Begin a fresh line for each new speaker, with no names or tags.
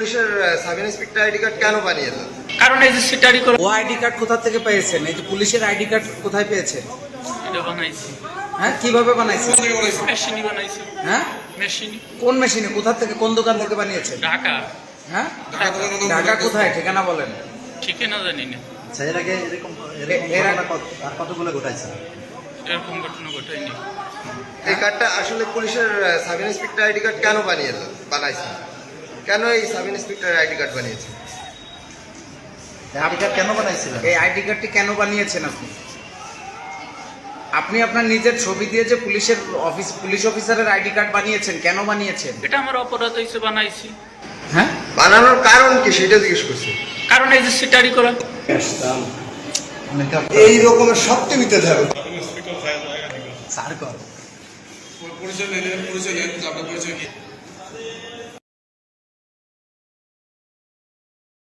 পুলিশের sub inspector ID card কেন বানিয়েছেন?
কারণ এই যে সিটারি করে
ও আইডি কার্ড কোথা থেকে পেয়েছেন? এই যে পুলিশের আইডি কার্ড কোথায় পেয়েছেন?
এটা বানাইছি,
হ্যাঁ, কিভাবে বানাইছেন?
মেশিনই বানাইছি।
হ্যাঁ,
মেশিন
কোন মেশিনে, কোথা থেকে, কোন দোকান থেকে বানিয়েছেন?
ঢাকা।
হ্যাঁ, ঢাকা কোথায়, ঠিকানা বলেন।
ঠিকই না জানি না,
আচ্ছা, এর আগে এরকম আর কতগুলো ঘটাইছে?
এরকম ঘটনা ঘটায়নি।
এই কার্ডটা আসলে পুলিশের সাব ইন্সপেক্টর আইডি কার্ড কেন বানাইছেন? কেন এই সাব ইন্সপেক্টর আইডি কার্ড বানিয়েছেন?
আইডি কার্ড কেন বানাইছিলেন?
এই আইডি কার্ডটি কেন বানিয়েছেন আপনি? আপনি আপনার নিজের ছবি দিয়ে যে পুলিশ অফিসারের আইডি কার্ড বানিয়েছেন, কেন বানিয়েছেন?
এটা আমার অপরাধ হয়েছে, বানাইছি।
হ্যাঁ,
বানানোর কারণ কি সেটা জিজ্ঞেস করছি।
কারণ এই যে সিটারি করা।
এই রকমের সবচেয়ে নিতে হবে।
স্যার কর
পরিচয় নেন, আপনার পরিচয় কি?